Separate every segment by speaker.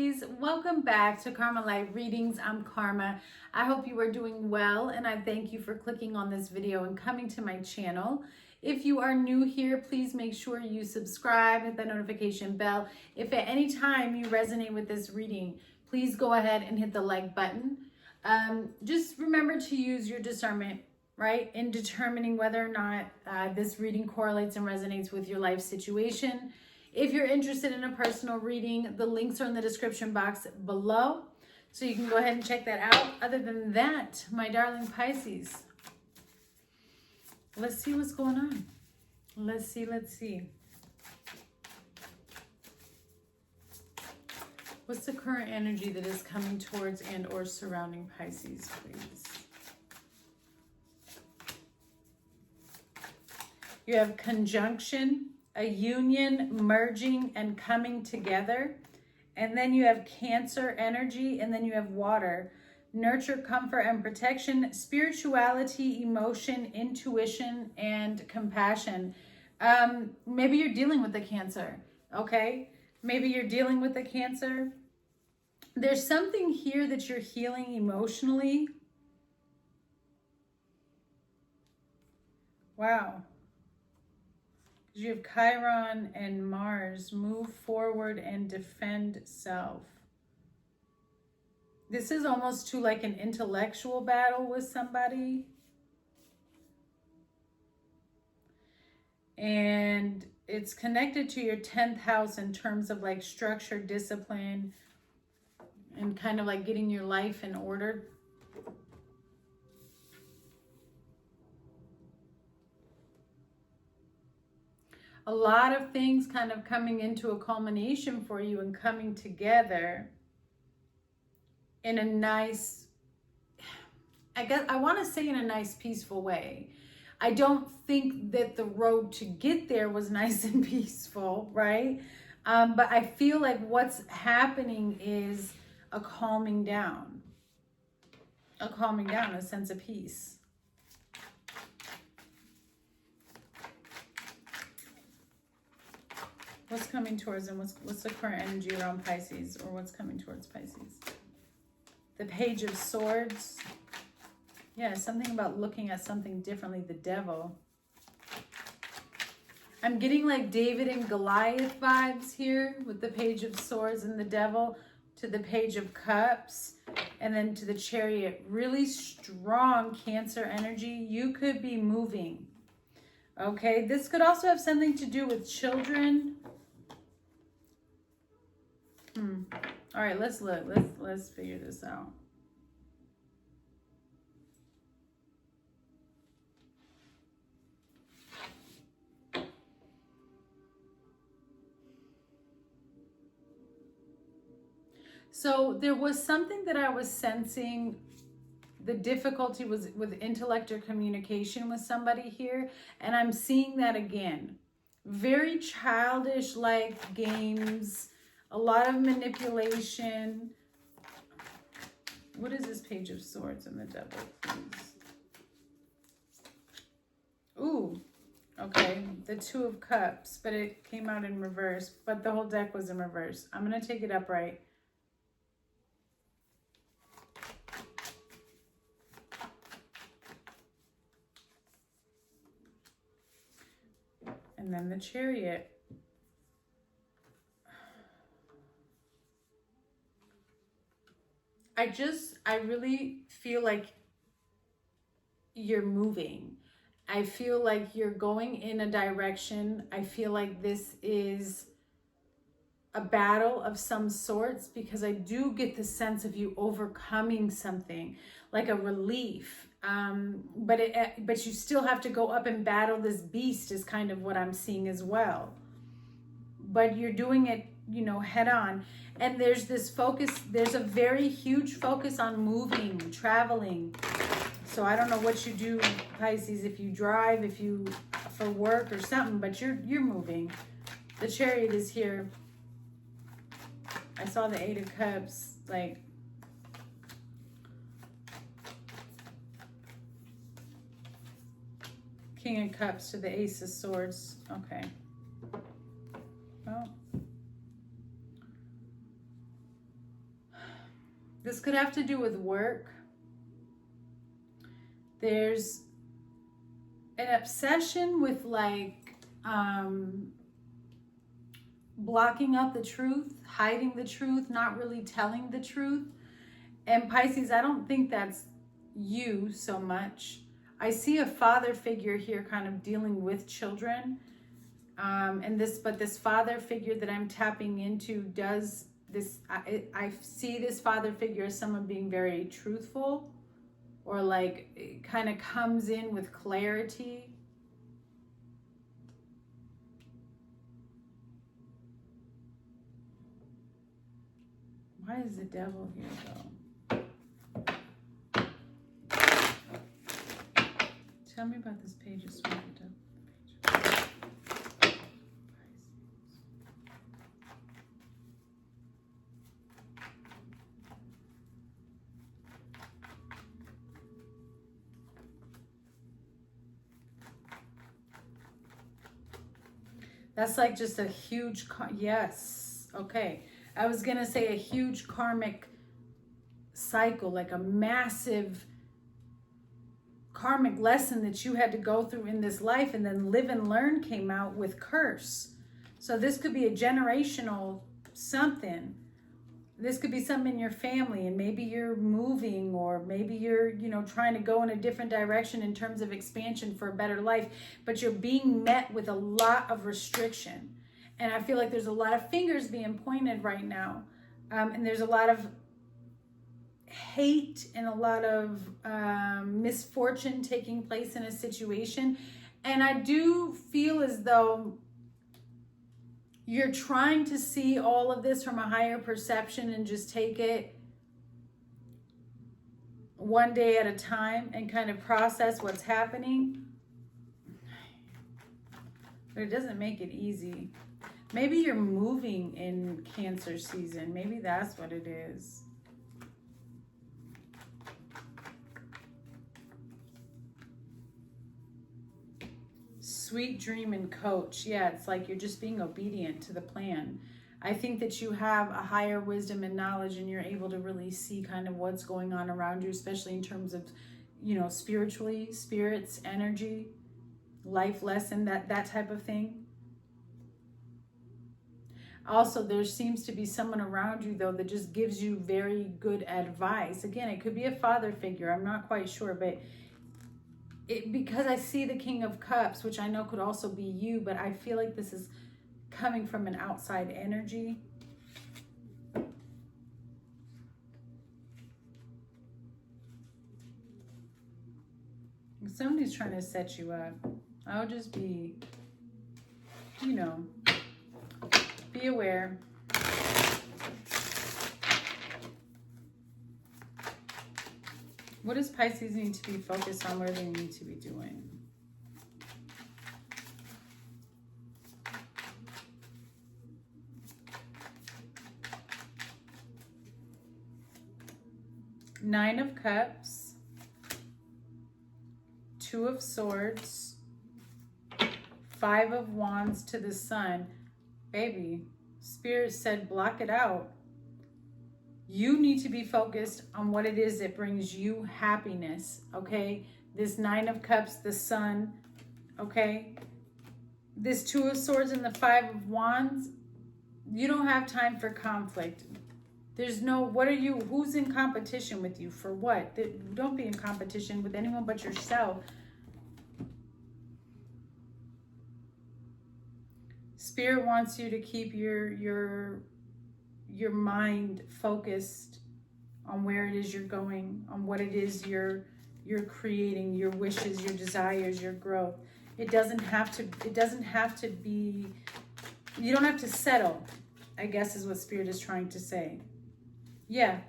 Speaker 1: Pisces, welcome back to Karma Light Readings. I'm Karma. I hope you are doing well, and I thank you for clicking on this video and coming to my channel. If you are new here, please make sure you subscribe, hit the notification bell. If at any time you resonate with this reading, please go ahead and hit the like button. Just remember to use your discernment, right, in determining whether or not this reading correlates and resonates with your life situation. If you're interested in a personal reading, the links are in the description box below, so you can go ahead and check that out. Other than that, my darling Pisces, let's see what's going on. Let's see. What's the current energy that is coming towards and or surrounding Pisces, please? You have conjunction, a union, merging, and coming together. And then you have Cancer energy, and then you have water. Nurture, comfort, and protection, spirituality, emotion, intuition, and compassion. Maybe you're dealing with the Cancer, okay? Maybe you're dealing with the Cancer. There's something here that you're healing emotionally. Wow. You have Chiron and Mars. Move forward and defend self. This is almost to like an intellectual battle with somebody. And it's connected to your 10th house in terms of like structure, discipline, and kind of like getting your life in order. A lot of things kind of coming into a culmination for you and coming together in a nice, I guess I want to say in a nice, peaceful way. I don't think that the road to get there was nice and peaceful, right? But I feel like what's happening is a calming down, a sense of peace. What's coming towards them? What's the current energy around Pisces, or what's coming towards Pisces? The Page of Swords. Yeah, something about looking at something differently. The Devil. I'm getting like David and Goliath vibes here with the Page of Swords and the Devil, to the Page of Cups, and then to the Chariot. Really strong Cancer energy. You could be moving. Okay, this could also have something to do with children. All right, let's look. Let's figure this out. So there was something that I was sensing. The difficulty was with intellect or communication with somebody here, and I'm seeing that again. Very childish like games. A lot of manipulation. What is this Page of Swords and the Devil, please? Ooh, okay. The Two of Cups, but it came out in reverse. But the whole deck was in reverse. I'm going to take it upright. And then the Chariot. I really feel like you're moving. I feel like you're going in a direction. I feel like this is a battle of some sorts, because I do get the sense of you overcoming something, like a relief. But you still have to go up and battle this beast, is kind of what I'm seeing as well. But you're doing it, you know, head on. And there's this focus, there's a very huge focus on moving, traveling. So I don't know what you do, Pisces, if you drive, if you for work or something, but you're moving. The Chariot is here. I saw the Eight of Cups, like King of Cups to the Ace of Swords. Okay. This could have to do with work. There's an obsession with like blocking out the truth, hiding the truth, not really telling the truth. And Pisces, I don't think that's you so much. I see a father figure here kind of dealing with children. But this father figure that I'm tapping into does this. I see this father figure as someone being very truthful, or like it kind of comes in with clarity. Why is the devil here though? Tell me about this page of swords. That's like just a huge, yes, okay. I was gonna say a huge karmic cycle, like a massive karmic lesson that you had to go through in this life, and then Live and Learn came out with curse. So this could be a generational something. This could be something in your family, and maybe you're moving, or maybe you're, trying to go in a different direction in terms of expansion for a better life, but you're being met with a lot of restriction. And I feel like there's a lot of fingers being pointed right now. And there's a lot of hate and a lot of misfortune taking place in a situation. And I do feel as though you're trying to see all of this from a higher perception and just take it one day at a time and kind of process what's happening. But it doesn't make it easy. Maybe you're moving in Cancer season. Maybe that's what it is. Sweet dream and coach. Yeah, it's like you're just being obedient to the plan. I think that you have a higher wisdom and knowledge, and you're able to really see kind of what's going on around you, especially in terms of, spiritually, spirits, energy, life lesson, that type of thing. Also, there seems to be someone around you, though, that just gives you very good advice. Again, it could be a father figure. I'm not quite sure, but because I see the King of Cups, which I know could also be you, but I feel like this is coming from an outside energy. If somebody's trying to set you up, I'll just be, be aware. What does Pisces need to be focused on? Where they need to be doing? Nine of Cups, Two of Swords, Five of Wands to the Sun. Baby, Spirit said block it out. You need to be focused on what it is that brings you happiness, okay? This Nine of Cups, the Sun, okay? This Two of Swords and the Five of Wands, you don't have time for conflict. There's no, who's in competition with you for what? Don't be in competition with anyone but yourself. Spirit wants you to keep your mind focused on where it is you're going, on what it is you're creating, your wishes, your desires, your growth. It doesn't have to be, you don't have to settle, I guess is what Spirit is trying to say. Yeah,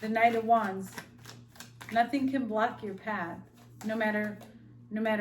Speaker 1: the Knight of Wands. Nothing can block your path, no matter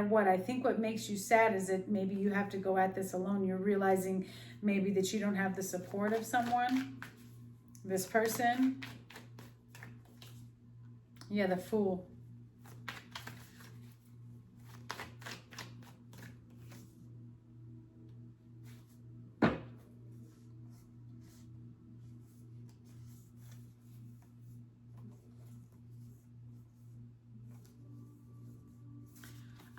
Speaker 1: what. I think what makes you sad is that maybe you have to go at this alone. You're realizing maybe that you don't have the support of someone. This person. Yeah, the Fool.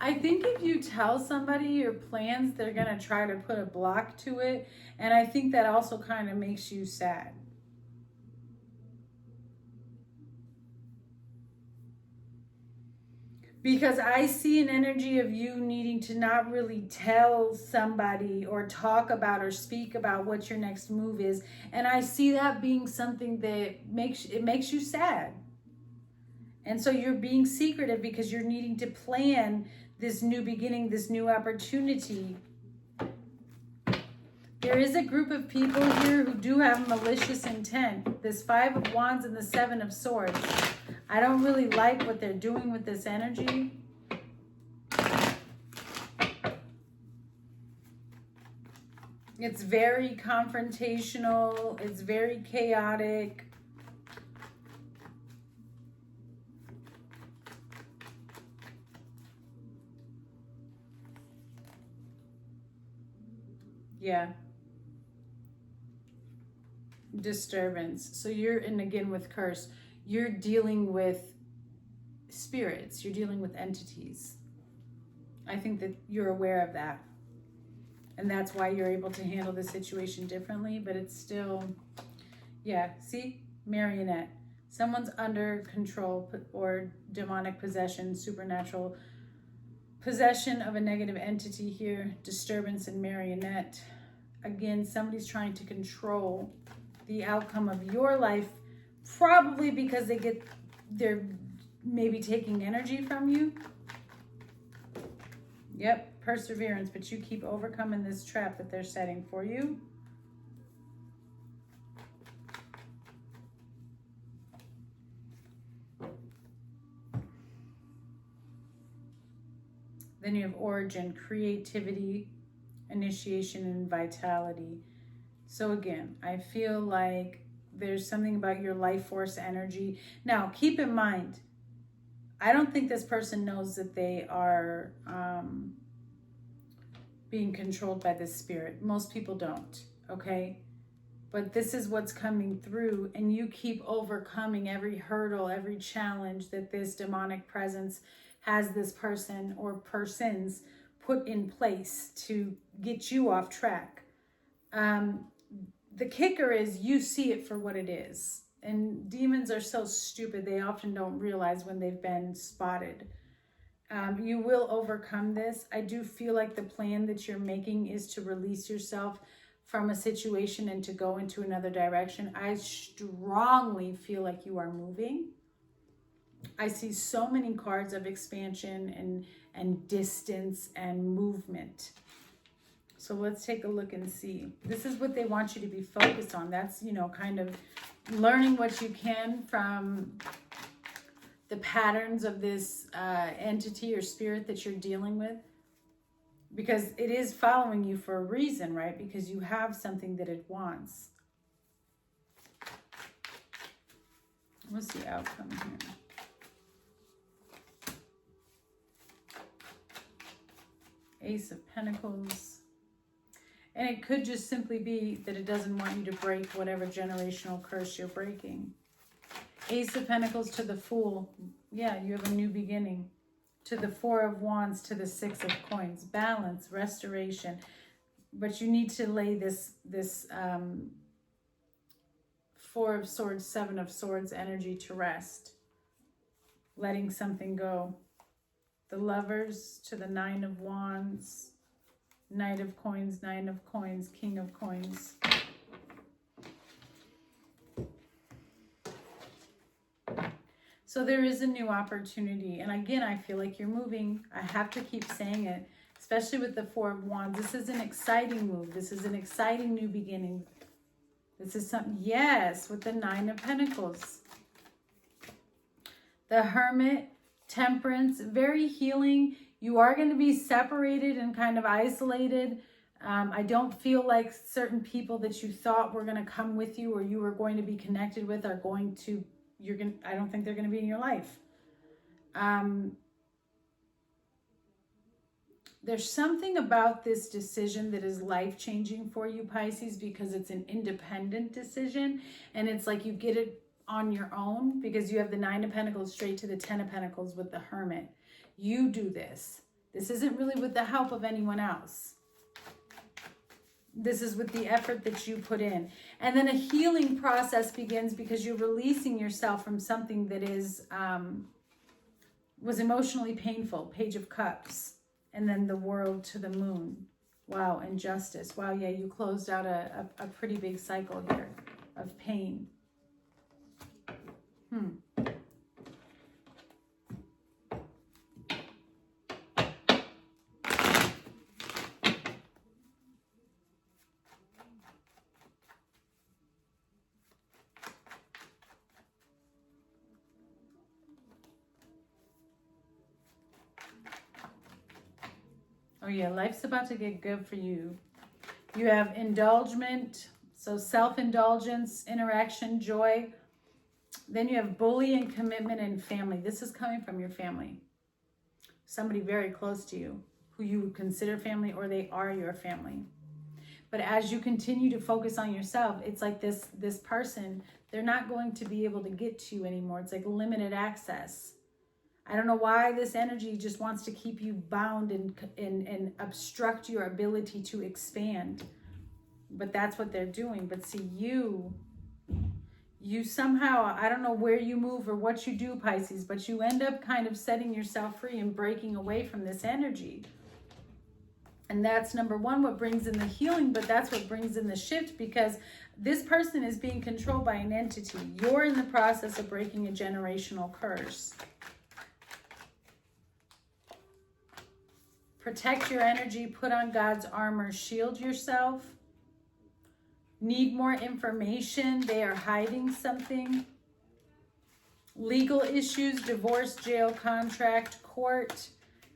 Speaker 1: I think if you tell somebody your plans, they're going to try to put a block to it. And I think that also kind of makes you sad. Because I see an energy of you needing to not really tell somebody or talk about or speak about what your next move is. And I see that being something that makes you sad. And so you're being secretive because you're needing to plan this new beginning, this new opportunity. There is a group of people here who do have malicious intent. This 5 of Wands and the 7 of Swords. I don't really like what they're doing with this energy. It's very confrontational. It's very chaotic. Yeah. Disturbance. So you're, and again with curse, you're dealing with spirits. You're dealing with entities. I think that you're aware of that. And that's why you're able to handle the situation differently. But it's still, yeah, see? Marionette. Someone's under control or demonic possession, supernatural possession of a negative entity here. Disturbance and marionette. Again, somebody's trying to control the outcome of your life, probably because they're maybe taking energy from you. Yep, perseverance, but you keep overcoming this trap that they're setting for you. Then you have origin, creativity, initiation, and vitality. So again, I feel like there's something about your life force energy. Now, keep in mind, I don't think this person knows that they are being controlled by this spirit. Most people don't, okay? But this is what's coming through, and you keep overcoming every hurdle, every challenge that this demonic presence has this person or persons put in place to get you off track. The kicker is you see it for what it is. And demons are so stupid, they often don't realize when they've been spotted. You will overcome this. I do feel like the plan that you're making is to release yourself from a situation and to go into another direction. I strongly feel like you are moving. I see so many cards of expansion and distance and movement. So let's take a look and see. This is what they want you to be focused on. That's, kind of learning what you can from the patterns of this entity or spirit that you're dealing with. Because it is following you for a reason, right? Because you have something that it wants. What's the outcome here? Ace of Pentacles. And it could just simply be that it doesn't want you to break whatever generational curse you're breaking. Ace of Pentacles to the Fool. Yeah, you have a new beginning. To the 4 of Wands, to the 6 of Coins. Balance, restoration. But you need to lay this 4 of Swords, 7 of Swords energy to rest. Letting something go. The Lovers to the 9 of Wands. Knight of Coins, 9 of Coins, King of Coins. So there is a new opportunity. And again, I feel like you're moving. I have to keep saying it, especially with the 4 of Wands. This is an exciting move. This is an exciting new beginning. This is something, yes, with the 9 of Pentacles. The Hermit, Temperance, very healing. You are going to be separated and kind of isolated. I don't feel like certain people that you thought were going to come with you or you were going to be connected with are going to, I don't think they're going to be in your life. There's something about this decision that is life-changing for you, Pisces, because it's an independent decision. And it's like you get it on your own because you have the 9 of Pentacles straight to the 10 of Pentacles with the Hermit. You do this. This isn't really with the help of anyone else. This is with the effort that you put in. And then a healing process begins because you're releasing yourself from something that is was emotionally painful. Page of Cups. And then the World to the Moon. Wow, and Justice. Wow, yeah, you closed out a pretty big cycle here of pain. Oh yeah, life's about to get good for you. You have indulgement, so self-indulgence, interaction, joy. Then you have bully and commitment and family. This is coming from your family. Somebody very close to you who you would consider family, or they are your family. But as you continue to focus on yourself, it's like this person, they're not going to be able to get to you anymore. It's like limited access. I don't know why this energy just wants to keep you bound and obstruct your ability to expand. But that's what they're doing. But see, you somehow, I don't know where you move or what you do, Pisces, but you end up kind of setting yourself free and breaking away from this energy. And that's number one, what brings in the healing, but that's what brings in the shift, because this person is being controlled by an entity. You're in the process of breaking a generational curse. Protect your energy, put on God's armor, shield yourself. Need more information, they are hiding something. Legal issues, divorce, jail, contract, court.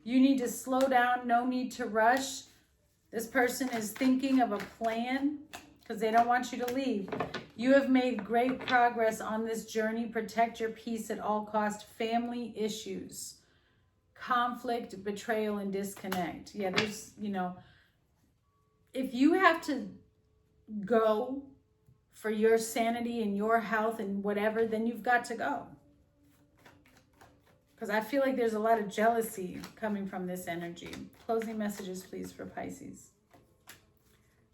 Speaker 1: You need to slow down, no need to rush. This person is thinking of a plan because they don't want you to leave. You have made great progress on this journey. Protect your peace at all costs. Family issues. Conflict, betrayal, and disconnect. Yeah, there's, if you have to go for your sanity and your health and whatever, then you've got to go. Because I feel like there's a lot of jealousy coming from this energy. Closing messages, please, for Pisces.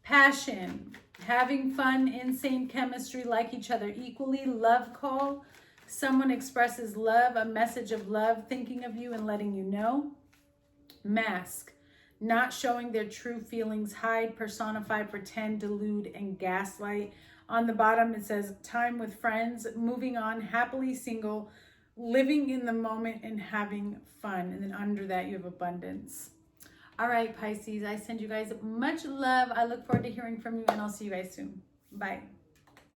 Speaker 1: Passion, having fun, insane chemistry, like each other equally, love call. Someone expresses love, a message of love, thinking of you and letting you know. Mask, not showing their true feelings, hide, personify, pretend, delude, and gaslight. On the bottom, it says time with friends, moving on, happily single, living in the moment, and having fun. And then under that, you have abundance. All right, Pisces, I send you guys much love. I look forward to hearing from you, and I'll see you guys soon. Bye.